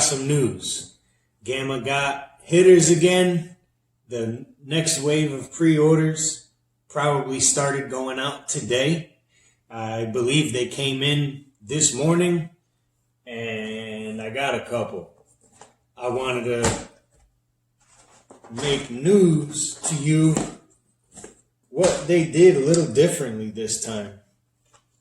some news. Gamma got hitters again. The next wave of pre-orders probably started going out today. I believe they came in this morning, and I got a couple. I wanted to make news to you what they did a little differently this time.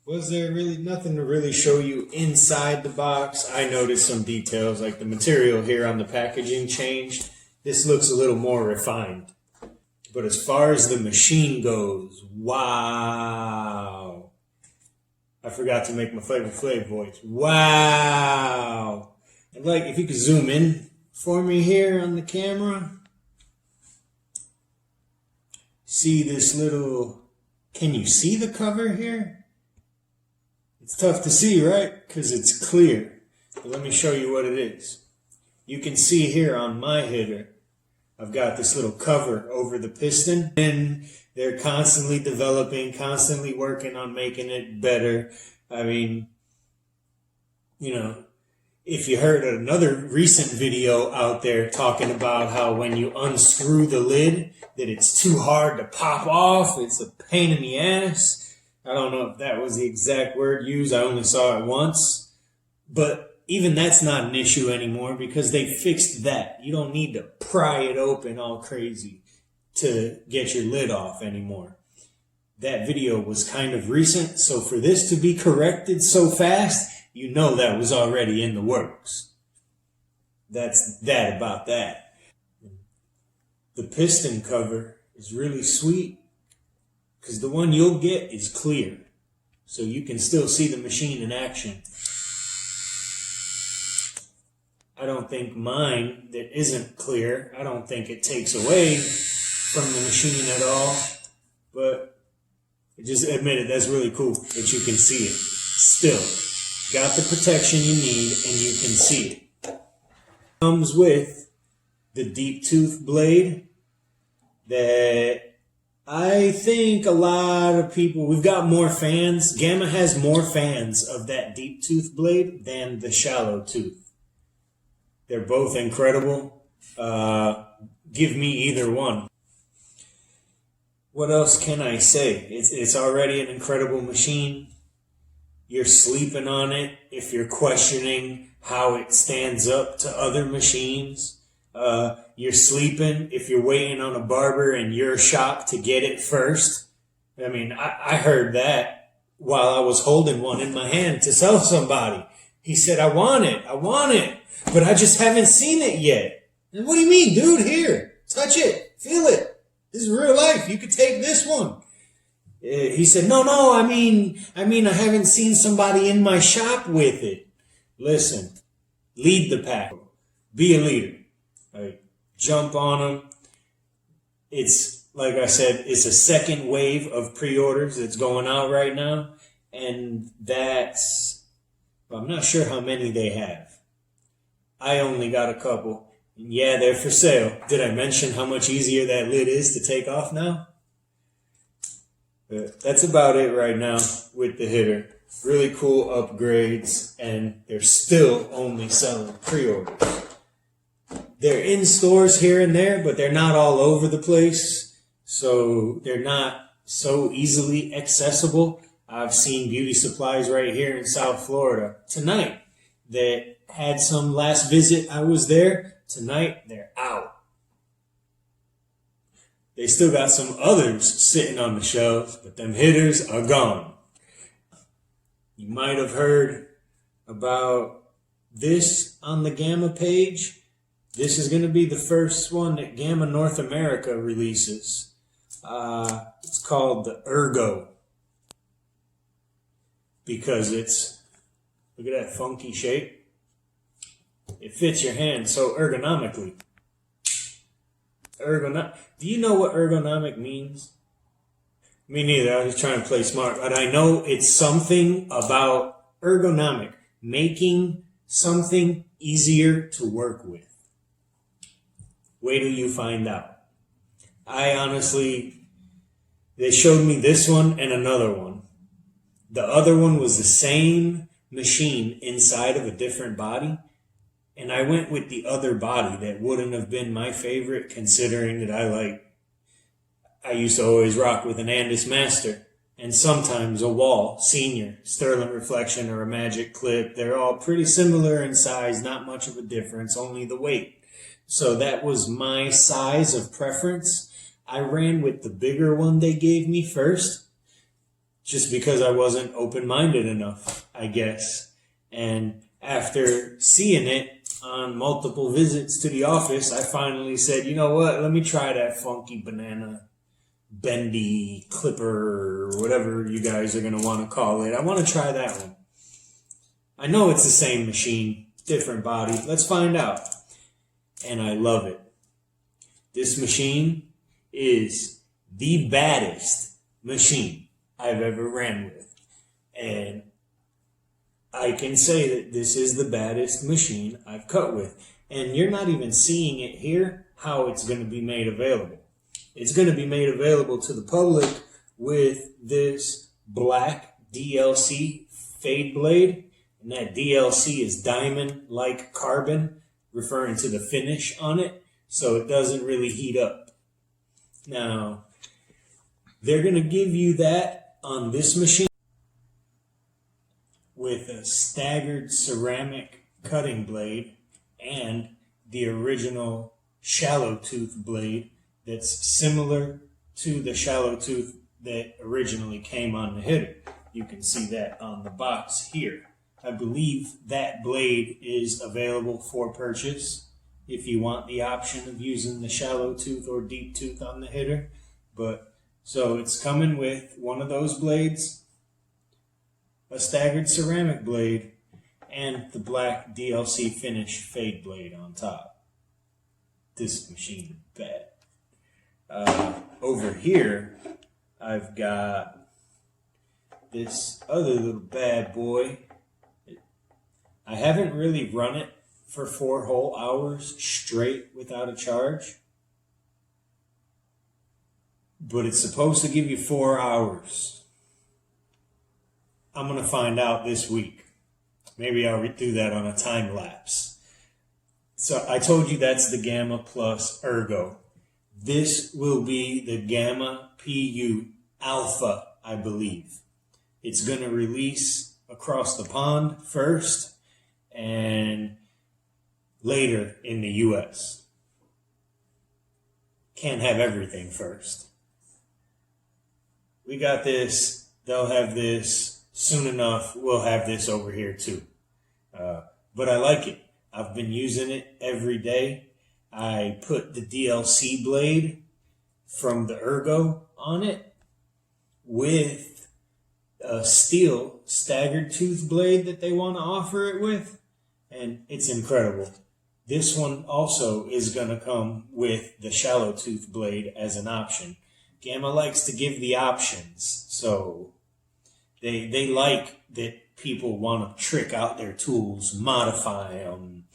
Was there really nothing to really show you inside the box? I noticed some details, like the material here on the packaging changed. This looks a little more refined. But as far as the machine goes, wow. I forgot to make my Flavor Flav voice. Wow. And like, if you could zoom in for me here on the camera. See this little, can you see the cover here? It's tough to see, right? Because it's clear. But let me show you what it is. You can see here on my hitter, I've got this little cover over the piston, and they're constantly developing, constantly working on making it better. I mean, you know, if you heard another recent video out there talking about how when you unscrew the lid, that it's too hard to pop off, it's a pain in the ass. I don't know if that was the exact word used. I only saw it once. But even that's not an issue anymore because they fixed that. You don't need to pry it open all crazy to get your lid off anymore. That video was kind of recent, so for this to be corrected so fast, you know that was already in the works. That's that about that. The piston cover is really sweet because the one you'll get is clear, so you can still see the machine in action. I don't think mine that isn't clear, I don't think it takes away from the machine at all, but just admit it, that's really cool that you can see it. Still, got the protection you need and you can see it. Comes with the deep tooth blade that I think a lot of people, we've got more fans. Gamma has more fans of that deep tooth blade than the shallow tooth. They're both incredible. Give me either one. What else can I say? It's already an incredible machine. You're sleeping on it if you're questioning how it stands up to other machines. You're sleeping if you're waiting on a barber in your shop to get it first. I mean, I heard that while I was holding one in my hand to sell somebody. He said, I want it, but I just haven't seen it yet. And what do you mean, dude? Here, touch it, feel it. This is real life. You could take this one. He said, no, I mean, I haven't seen somebody in my shop with it. Listen, lead the pack. Be a leader. Right? Jump on them. It's, like I said, it's a second wave of pre-orders that's going out right now. And that's, well, I'm not sure how many they have. I only got a couple. And yeah, they're for sale. Did I mention how much easier that lid is to take off now? That's about it right now with the hitter. Really cool upgrades, and they're still only selling pre-orders. They're in stores here and there, but they're not all over the place, so they're not so easily accessible. I've seen beauty supplies right here in South Florida tonight that had some last visit. I was there. Tonight, they're out. They still got some others sitting on the shelves, but them hitters are gone. You might have heard about this on the Gamma page. This is going to be the first one that Gamma North America releases. It's called the Ergo. Because it's, look at that funky shape. It fits your hand so ergonomically. Do you know what ergonomic means? Me neither. I was just trying to play smart. But I know it's something about ergonomic. Making something easier to work with. Wait till you find out. I honestly, they showed me this one and another one. The other one was the same machine inside of a different body. And I went with the other body that wouldn't have been my favorite, considering that I used to always rock with an Andis Master and sometimes a Wall Senior, Sterling Reflection, or a Magic Clip. They're all pretty similar in size, not much of a difference, only the weight. So that was my size of preference. I ran with the bigger one they gave me first, just because I wasn't open-minded enough, I guess. And after seeing it on multiple visits to the office, I finally said, you know what, let me try that funky banana bendy clipper, or whatever you guys are going to want to call it. I want to try that one. I know it's the same machine, different body. Let's find out. And I love it. This machine is the baddest machine I've ever ran with. And I can say that this is the baddest machine I've cut with. And you're not even seeing it here, how it's going to be made available. It's going to be made available to the public with this black DLC fade blade. And that DLC is diamond-like carbon, referring to the finish on it, so it doesn't really heat up. Now, they're going to give you that on this machine with a staggered ceramic cutting blade and the original shallow tooth blade that's similar to the shallow tooth that originally came on the hitter. You can see that on the box here. I believe that blade is available for purchase if you want the option of using the shallow tooth or deep tooth on the hitter. But so it's coming with one of those blades, a staggered ceramic blade, and the black DLC finish fade blade on top. This machine is bad. Over here, I've got this other little bad boy. I haven't really run it for 4 whole hours straight without a charge, but it's supposed to give you 4 hours. I'm going to find out this week. Maybe I'll do that on a time lapse. So I told you that's the Gamma Plus Ergo. This will be the Gamma PU Alpha, I believe. It's going to release across the pond first and later in the US. Can't have everything first. We got this. They'll have this soon enough. We'll have this over here too. But I like it. I've been using it every day. I put the DLC blade from the Ergo on it with a steel staggered tooth blade that they want to offer it with, and it's incredible. This one also is going to come with the shallow tooth blade as an option. Gamma likes to give the options, so they like that people want to trick out their tools, modify them,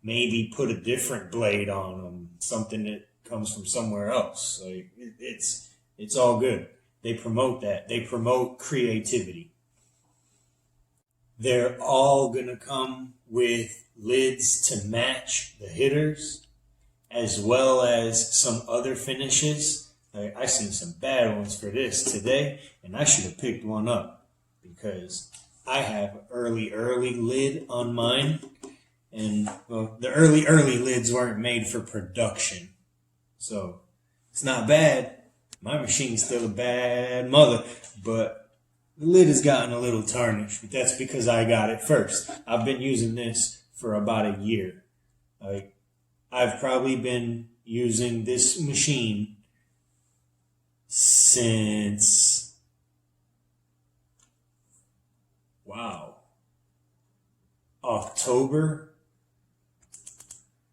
maybe put a different blade on them, something that comes from somewhere else. Like it's all good. They promote that. They promote creativity. They're all going to come with lids to match the hitters, as well as some other finishes. I seen some bad ones for this today, and I should have picked one up because I have early lid on mine. And well, the early lids weren't made for production. So it's not bad. My machine's still a bad mother, but the lid has gotten a little tarnished. But that's because I got it first. I've been using this for about a year. I've probably been using this machine since, October,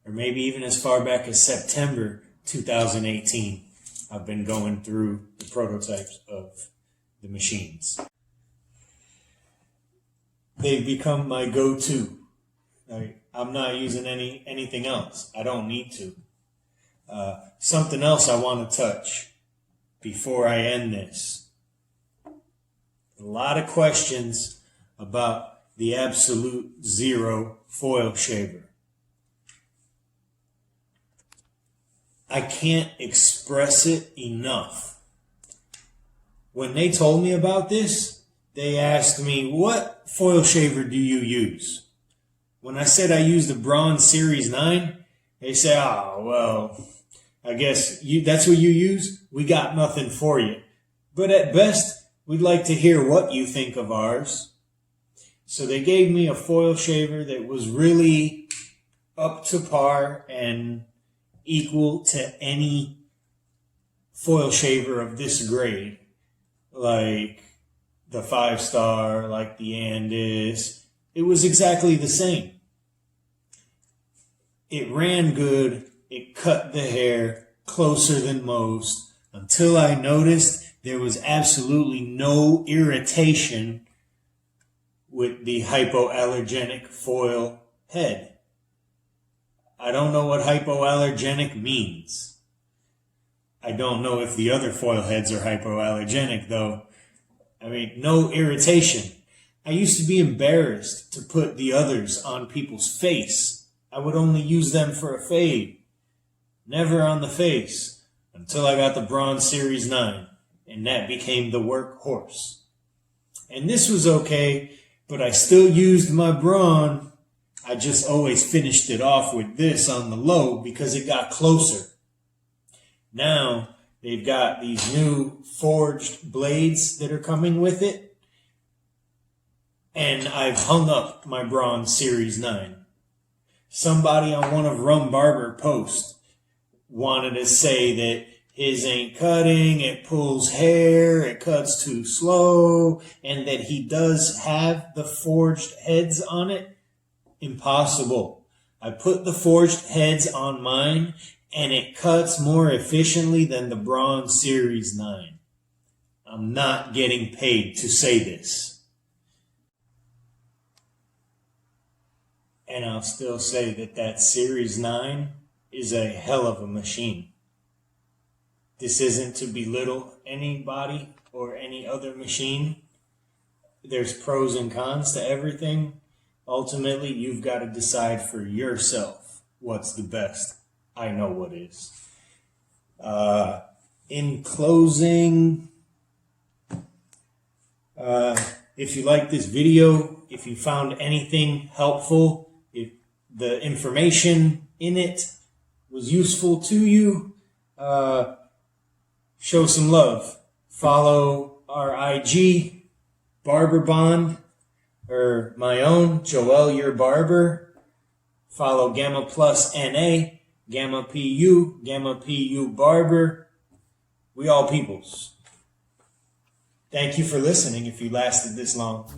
or maybe even as far back as September 2018. I've been going through the prototypes of the machines. They've become my go-to. I'm not using anything else. I don't need to. Something else I want to touch before I end this. A lot of questions about the Absolute Zero foil shaver. I can't express it enough. When they told me about this, they asked me, what foil shaver do you use? When I said I used the Bronze Series 9, they said, oh, well, I guess that's what you use? We got nothing for you. But at best, we'd like to hear what you think of ours. So they gave me a foil shaver that was really up to par and equal to any foil shaver of this grade. Like the 5-star, like the Andis. It was exactly the same. It ran good. It cut the hair closer than most until I noticed there was absolutely no irritation with the hypoallergenic foil head. I don't know what hypoallergenic means. I don't know if the other foil heads are hypoallergenic though. I mean, no irritation. I used to be embarrassed to put the others on people's face. I would only use them for a fade. Never on the face until I got the Bronze Series 9. And that became the workhorse. And this was okay, but I still used my Braun. I just always finished it off with this on the low because it got closer. Now they've got these new forged blades that are coming with it. And I've hung up my Bronze Series 9. Somebody on one of Barber posts wanted to say that his ain't cutting, it pulls hair, it cuts too slow, and that he does have the forged heads on it. Impossible. I put the forged heads on mine, and it cuts more efficiently than the Bronze Series 9. I'm not getting paid to say this. And I'll still say that Series 9 is a hell of a machine. This isn't to belittle anybody or any other machine. There's pros and cons to everything. Ultimately, you've got to decide for yourself what's the best. I know what is. In closing, if you like this video, if you found anything helpful, if the information in it was useful to you, show some love. Follow our IG, Barber Bond, or my own, Joel Your Barber. Follow Gamma Plus NA, Gamma PU Barber. We all peoples. Thank you for listening if you lasted this long.